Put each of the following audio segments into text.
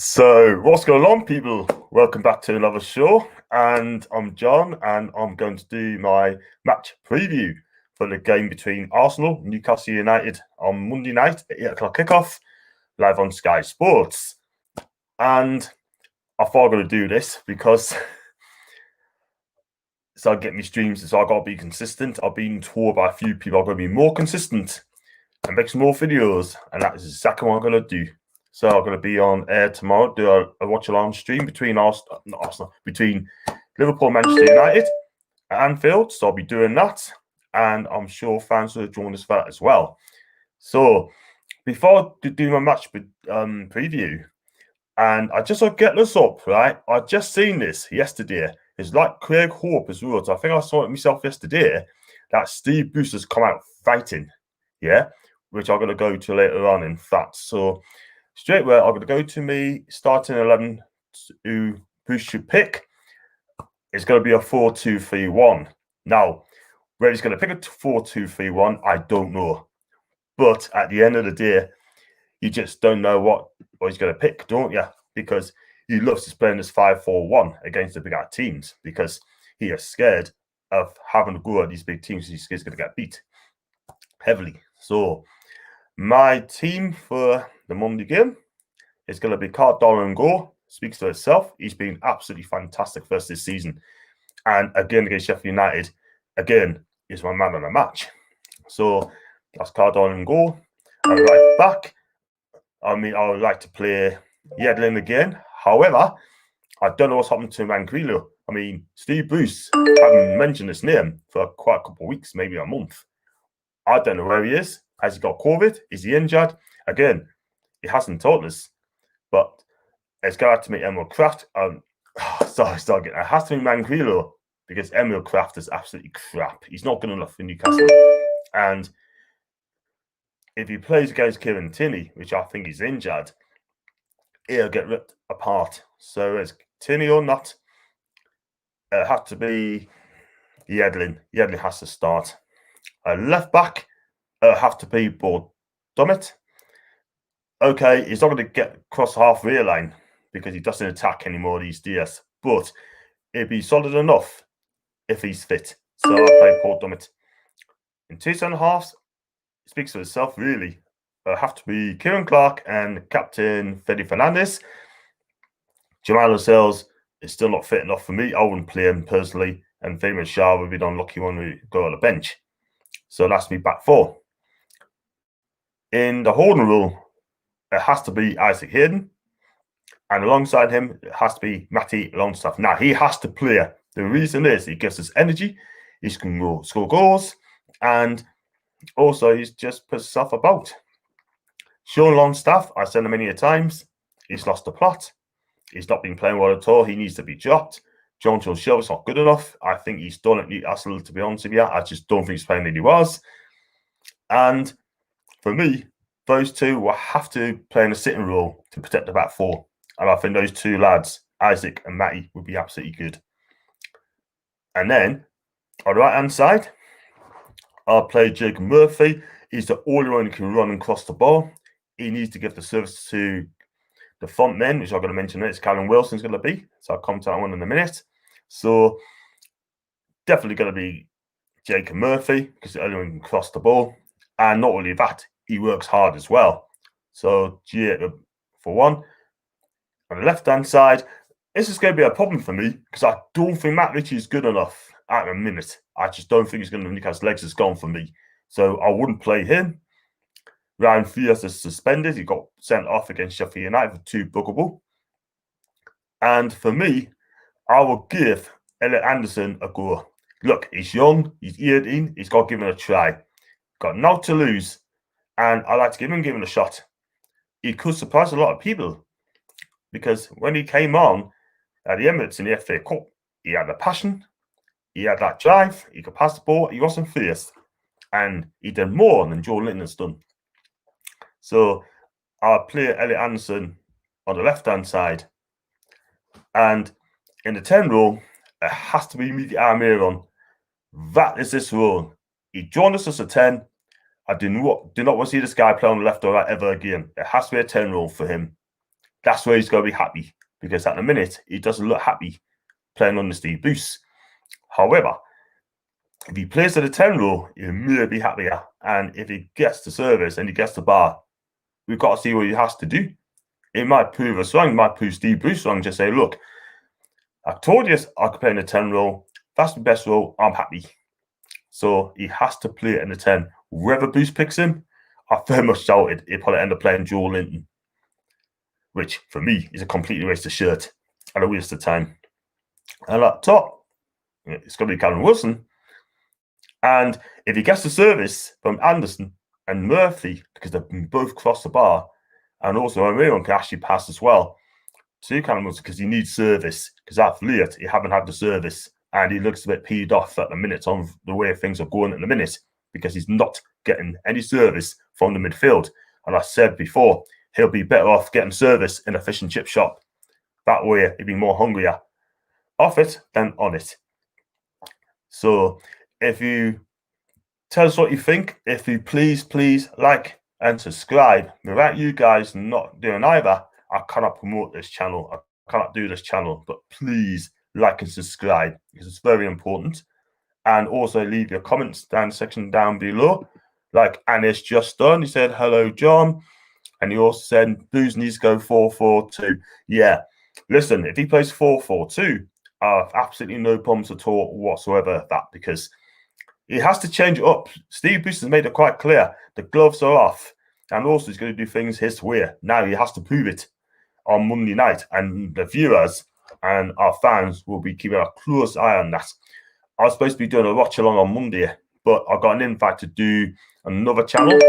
So, what's going on, people? Welcome back to another show. And I'm John, and I'm going to do my match preview for the game between Arsenal and Newcastle United on Monday night at 8 o'clock kickoff, live on Sky Sports. And I thought I'm going to do this because so I get me streams, so I got to be consistent. I've been told by a few people I'm going to be more consistent and make some more videos, and that is exactly what I'm going to do. So I'm going to be on air tomorrow, do a watch-along stream between between Liverpool and Manchester United at Anfield. So I'll be doing that, and I'm sure fans will join us for that as well. So before I do my match preview, and I just want to get this up, right? I just seen this yesterday. It's like Craig Hope has wrote. I think I saw it myself yesterday that Steve Bruce has come out fighting, yeah, which I'm going to go to later on, in fact. So straight away, I'm going to go to me starting 11 who Bruce should pick. It's going to be a 4-2-3-1. Now, where he's going to pick a 4-2-3-1, I don't know. But at the end of the day, you just don't know what he's going to pick, don't you? Because he loves to play this 5-4-1 against the bigger teams because he is scared of having to go at these big teams. He's going to get beat heavily. So my team for the Monday game is going to be Cardona Go. Speaks for itself. He's been absolutely fantastic for us this season. And again, against Sheffield United, again, is my man of the match. So that's Cardona Go. And right back, I would like to play Yedlin again. However, I don't know what's happened to Manquillo. Steve Bruce, I haven't mentioned his name for quite a couple of weeks, maybe a month. I don't know where he is. Has he got COVID? Is he injured? Again, he hasn't told us. But it's going to have to be Emil Kraft. It has to be Manquillo because Emil Kraft is absolutely crap. He's not good enough for Newcastle. And if he plays against Kieran Tierney, which I think is injured, he'll get ripped apart. So it's Tierney or not. It has to be Yedlin. Yedlin has to start. Left back, have to be Dummett. Okay, he's not going to get across the halfway line because he doesn't attack anymore these days. But it'd be solid enough if he's fit. So I'll play Paul Dummett. In 2 centre halves, speaks for itself, really. Have to be Kieran Clark and captain Fede Fernandez. Jamal Lascelles is still not fit enough for me. I wouldn't play him personally. And Fabian Schär would be the unlucky one who go on the bench. So that's me back 4. In the holding role, it has to be Isaac Hayden. And alongside him, it has to be Matty Longstaff. Now, he has to play. The reason is he gives us energy. He can go score goals. And also, he's just put himself about. Sean Longstaff, I said him many times, he's lost the plot. He's not been playing well at all. He needs to be dropped. John Chilwell's not good enough. I think he's done at Newcastle, to be honest with you. I just don't think he's playing that he was. And for me, those two will have to play in a sitting role to protect the back 4. And I think those 2 lads, Isaac and Matty, would be absolutely good. And then, on the right-hand side, I'll play Jacob Murphy. He's the only one who can run and cross the ball. He needs to give the service to the front men, which I'm going to mention next. Callum Wilson's going to be. So I'll come to that one in a minute. So definitely going to be Jacob Murphy because the only one who can cross the ball. And not only that, he works hard as well. So Jacob for 1. On the left-hand side, this is going to be a problem for me because I don't think Matt Ritchie is good enough at the minute. I just don't think he's going to nick his legs. Is gone for me. So I wouldn't play him. Ryan Fierce is suspended. He got sent off against Sheffield United for 2 bookable. And for me, I will give Elliot Anderson a go. Look, he's young. He's 18. He's got to give him a try. Got no to lose. And I like to give him a shot. He could surprise a lot of people. Because when he came on at the Emirates in the FA Cup, he had the passion. He had that drive. He could pass the ball. He wasn't fierce. And he did more than Joe Linton has done. So I'll play Elliot Anderson on the left-hand side. And in the 10 role, it has to be Miki Almiron. That is this role. He joined us as a 10. I do not want to see this guy play on the left or right ever again. It has to be a 10 role for him. that's where he's going to be happy, because at the minute, he doesn't look happy playing on the Steve Bruce. However, if he plays at the 10 role, he may be happier. And if he gets the service and he gets the bar, we've got to see what he has to do. It might prove us wrong, it might prove Steve Bruce wrong. Just say, look, I told you I could play in the 10 role. That's the best role. I'm happy. So he has to play in the 10. Whether Bruce picks him, I very much doubt it. He'll probably end up playing Joe Linton, which for me is a completely waste of shirt and a waste of time. And at top, it's going to be Callum Wilson. And if he gets the service from Anderson and Murphy, because they both cross the bar, and also Raymond can actually pass as well to Callum Wilson, because he needs service. Because at late, he haven't had the service, and he looks a bit peed off at the minute on the way things are going at the minute, because he's not getting any service from the midfield. And I said before, he'll be better off getting service in a fish and chip shop. That way, he'll be more hungrier off it than on it. So if you tell us what you think, if you please like and subscribe. Without you guys not doing either, I cannot promote this channel. I cannot do this channel. But please like and subscribe, because it's very important. And also leave your comments down the section down below. Like Anis just done. He said, hello, John. And he also said, Booze needs to go 4-4-2. Yeah. Listen, if he plays 4-4-2, I have absolutely no problems at all whatsoever with that, because he has to change it up. Steve Bruce has made it quite clear. The gloves are off. And also he's going to do things his way. Now he has to prove it on Monday night. And the viewers and our fans will be keeping a close eye on that. I was supposed to be doing a watch along on Monday, but I got an invite to do another channel.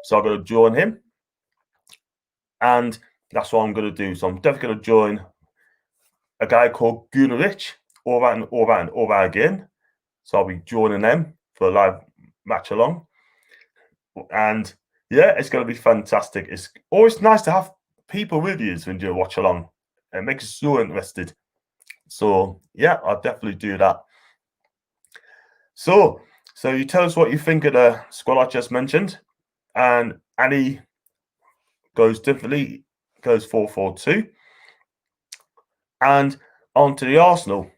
So I'm going to join him. And that's what I'm going to do. So I'm definitely going to join a guy called Gunnar Rich over and over again. So I'll be joining them for a live match along. And yeah, it's going to be fantastic. It's always nice to have people with you when you watch along. It makes you so interested. So yeah, I'll definitely do that. So you tell us what you think of the squad I just mentioned. And Annie goes differently, goes 4-4-2. And on to the Arsenal.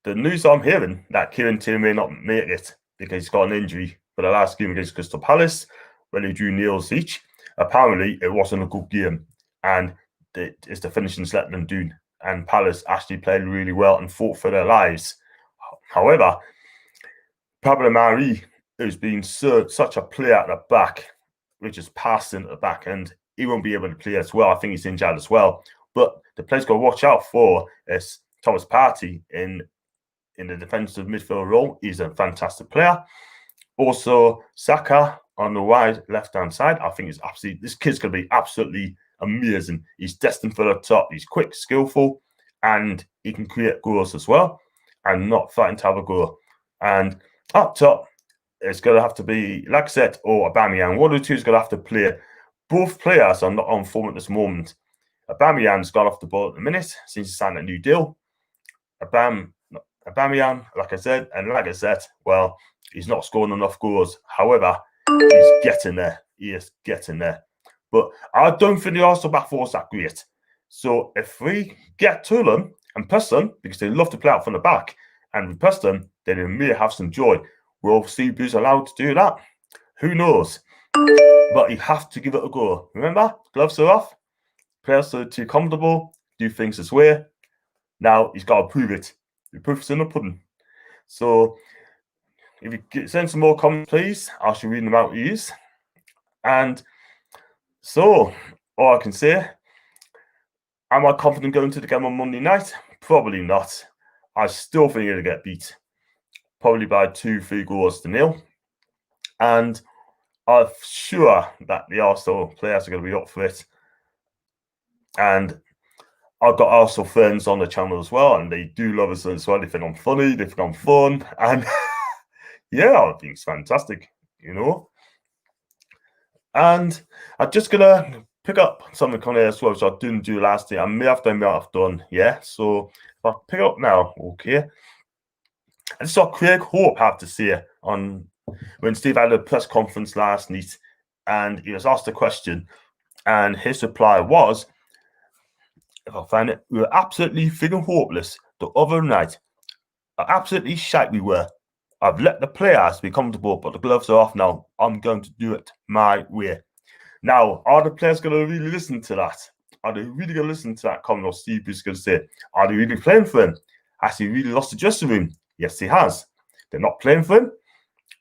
The news I'm hearing that Kieran Tierney may not make it because he's got an injury for the last game against Crystal Palace when he drew nils each. Apparently, it wasn't a good game, and it's the finishing's letting them do. And Palace actually played really well and fought for their lives. However, Pablo Mari, who's been such a player at the back, which is passing at the back, and he won't be able to play as well. I think he's injured as well. But the players got to watch out for is Thomas Partey in the defensive midfield role. He's a fantastic player. Also, Saka on the wide left-hand side. I think this kid's going to be absolutely amazing. He's destined for the top. He's quick, skillful, and he can create goals as well, and not fighting to have a goal. And up top, it's going to have to be Lacazette or Aubameyang. One of the two is going to have to play. Both players are not on form at this moment. Aubameyang's got off the ball at the minute since he signed a new deal. Aubameyang, like I said, and Lacazette, well, he's not scoring enough goals. However, he's getting there. He is getting there. But I don't think the Arsenal back four is that great. So if we get to them and press them, because they love to play out from the back, and we press them, then they may have some joy. Will Steve Bruce allowed to do that? Who knows? But you have to give it a go. Remember, gloves are off. Players are too comfortable, do things his way. Now he's got to prove it. The proof is in the pudding. So if you send some more comments, please, I shall read them out to you. And so, all I can say, am I confident going to the game on Monday night? Probably not. I still think it'll get beat. Probably by 2-3 goals to nil. And I'm sure that the Arsenal players are going to be up for it. And I've got Arsenal friends on the channel as well, and they do love us as well. They think I'm funny, they think I'm fun, and yeah, I think it's fantastic, you know. And I'm just gonna pick up something on here as well, which I didn't do last year. I may have done, yeah. So if I pick up now, okay. I just saw Craig Hope have to say on when Steve had a press conference last night, and he was asked a question, and his reply was, if I find it, we were absolutely frigging hopeless the other night. Absolutely shite we were. I've let the players be comfortable, but the gloves are off now. I'm going to do it my way. Now, are the players going to really listen to that? Are they really going to listen to that comment or Steve Bruce going to say, are they really playing for him? Has he really lost the dressing room? Yes, he has. They're not playing for him.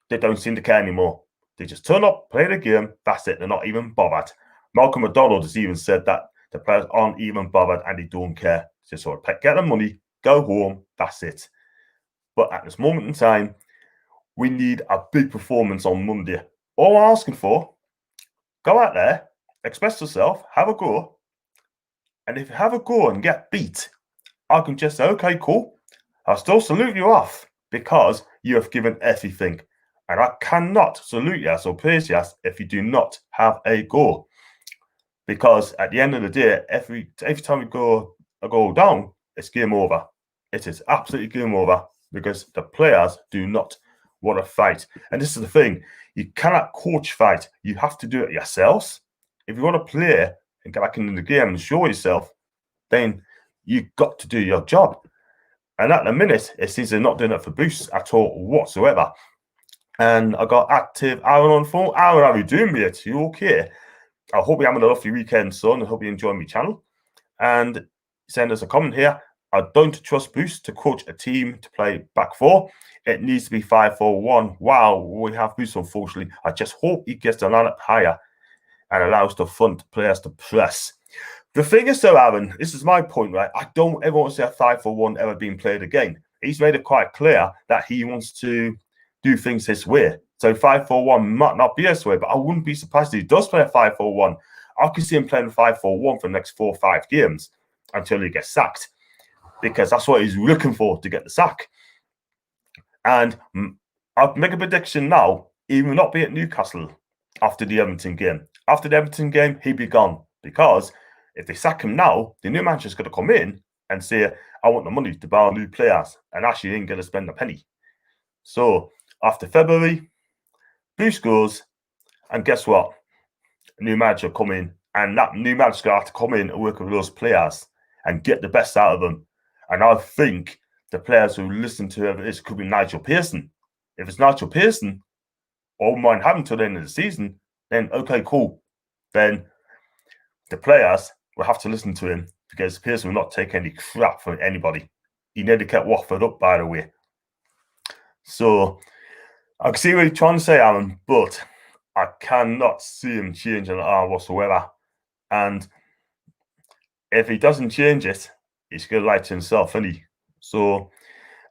They don't seem to care anymore. They just turn up, play the game, that's it. They're not even bothered. Malcolm McDonald has even said that the players aren't even bothered and they don't care. Just sort of get the money, go home, that's it. But at this moment in time, we need a big performance on Monday. All I'm asking for, go out there, express yourself, have a go. And if you have a go and get beat, I can just say, okay, cool. I'll still salute you off because you have given everything. And I cannot salute you or praise you if you do not have a go. Because at the end of the day, every time we go down, it's game over. It is absolutely game over because the players do not want to fight. And this is the thing. You cannot coach fight. You have to do it yourselves. If you want to play and get back into the game and show yourself, then you've got to do your job. And at the minute, it seems they're not doing it for boosts at all whatsoever. And I got active Aaron on phone. Aaron, how are you doing, mate? You okay? I hope you're having a lovely weekend, son. I hope you enjoy my channel. And send us a comment here. I don't trust Boost to coach a team to play back four. It needs to be 5-4-1. Wow, we have Boost, unfortunately. I just hope he gets the lineup higher and allows the front players to press. The thing is, though, Aaron, this is my point, right? I don't ever want to see a 5-4-1 ever being played again. He's made it quite clear that he wants to do things this way. So 5-4-1 might not be this way, but I wouldn't be surprised if he does play a 5-4-1. I could see him playing 5-4-1 for the next 4 or 5 games until he gets sacked, because that's what he's looking for, to get the sack. And I'll make a prediction now, he will not be at Newcastle after the Everton game. After the Everton game, he'll be gone, because if they sack him now, the new manager's going to come in and say, I want the money to buy new players, and actually ain't going to spend a penny. So after February, Boost goes, and guess what? A new manager come in, and that new manager's going to have to come in and work with those players and get the best out of them. And I think the players who listen to whoever it is could be Nigel Pearson. If it's Nigel Pearson, all mind having till the end of the season, then okay, cool. Then the players will have to listen to him, because Pearson will not take any crap from anybody. He nearly kept Watford up, by the way. So I can see what you're trying to say, Alan, but I cannot see him changing it whatsoever. And if he doesn't change it, he's going to lie to himself, isn't he? So,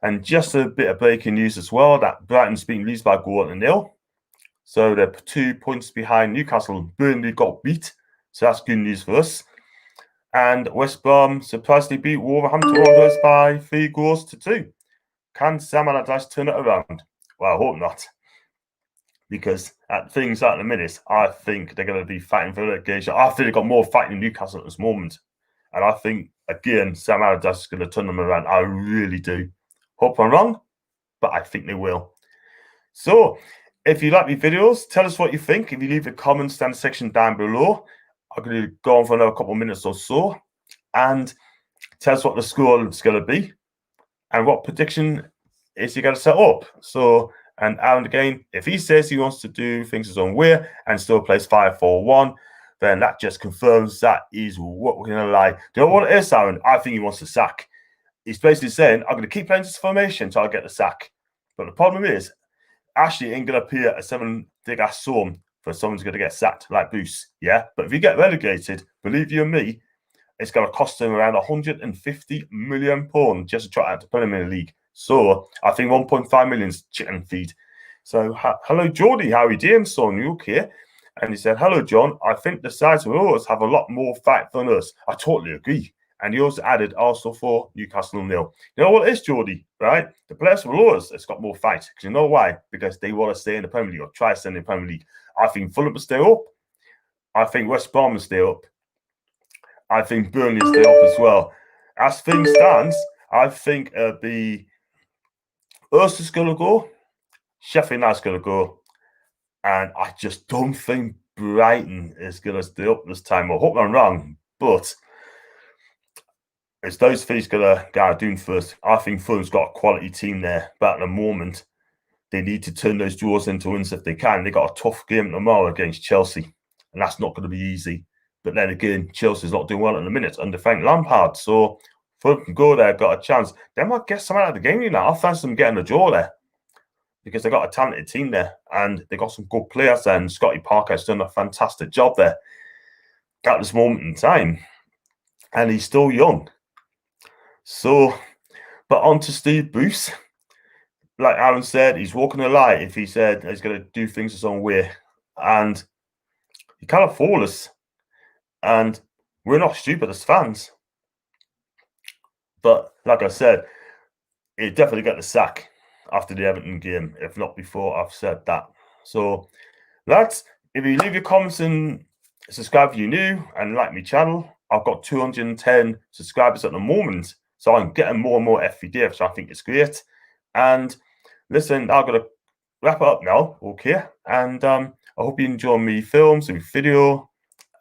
and just a bit of breaking news as well, that Brighton's beaten Leeds by 1-0. So they're 2 points behind Newcastle. Burnley got beat, so that's good news for us. And West Brom surprisingly beat Wolverhampton Wanderers by 3-2. Can Sam Allardyce turn it around? Well, I hope not, because at things at the minute, I think they're going to be fighting for relegation. I think they've got more fighting in Newcastle at this moment. And I think, again, Sam Allardyce is going to turn them around. I really do. Hope I'm wrong, but I think they will. So, if you like my videos, tell us what you think. If you leave a comment down the section down below, I'm going to go on for another couple of minutes or so. And tell us what the score is going to be and what prediction is he going to set up. So, and Aaron, again, if he says he wants to do things his own way and still plays 5-4-1, then that just confirms that is what we're going to lie. Do you know what it is, Aaron? I think he wants to sack. He's basically saying, I'm going to keep playing this formation until I get the sack. But the problem is, Ashley ain't going to appear a 7-figure sum for someone's going to get sacked like Bruce. Yeah, but if you get relegated, believe you me, it's going to cost him around £150 million just to try out the Premier League. So I think 1.5 million is chicken feed. So hello, Geordie. How are you doing, son? You okay? And he said, hello, John. I think the sides of us have a lot more fight than us. I totally agree. And he also added Arsenal 4, Newcastle 0. You know what it is, Geordie, right? The players below us, it's got more fight. Because you know why? Because they want to stay in the Premier League or try to stay in the Premier League. I think Fulham will stay up. I think West Brom will stay up. I think Burnley will stay up as well. As things stands, I think the Urs is going to go. Sheffield United's going to go. And I just don't think Brighton is going to stay up this time. I hope I'm wrong, but it's those things gonna get doing first. I think Fulham's got a quality team there, but at the moment they need to turn those draws into wins if they can. They got a tough game tomorrow against Chelsea, and that's not going to be easy. But then again, Chelsea's not doing well at the minute under Frank Lampard, so Fulham can go there, got a chance. They might get some out of the game, you know. I fancy them getting a draw there because they got a talented team there and they got some good players there. And Scotty Parker has done a fantastic job there at this moment in time, and he's still young. So, but on to Steve Bruce. Like Aaron said, he's walking a lie if he said he's going to do things his own way. And he kind of fooled us. And we're not stupid as fans. But like I said, he'd definitely get the sack after the Everton game, if not before. I've said that. So, lads, if you leave your comments and subscribe if you're new and like my channel, I've got 210 subscribers at the moment. So I'm getting more and more every which I think is great. And listen, I'm going to wrap it up now, okay? And I hope you enjoy me films and video.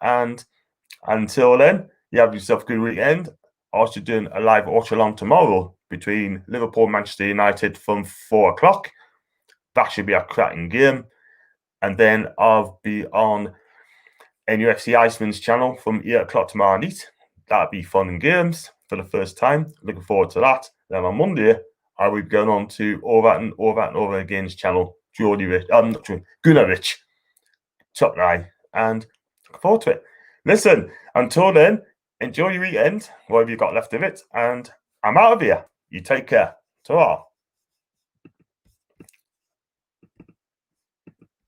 And until then, you have yourself a good weekend. I'm also doing a live watch along tomorrow between Liverpool and Manchester United from 4 o'clock. That should be a cracking game. And then I'll be on NUFC Iceman's channel from 8 o'clock tomorrow night. That'll be fun and games for the first time. Looking forward to that. Then on Monday, I will be going on to over again's channel, Gunnar Rich, top nine, and look forward to it. Listen, until then, enjoy your weekend, whatever you got left of it, and I'm out of here. You take care. Ta-ra.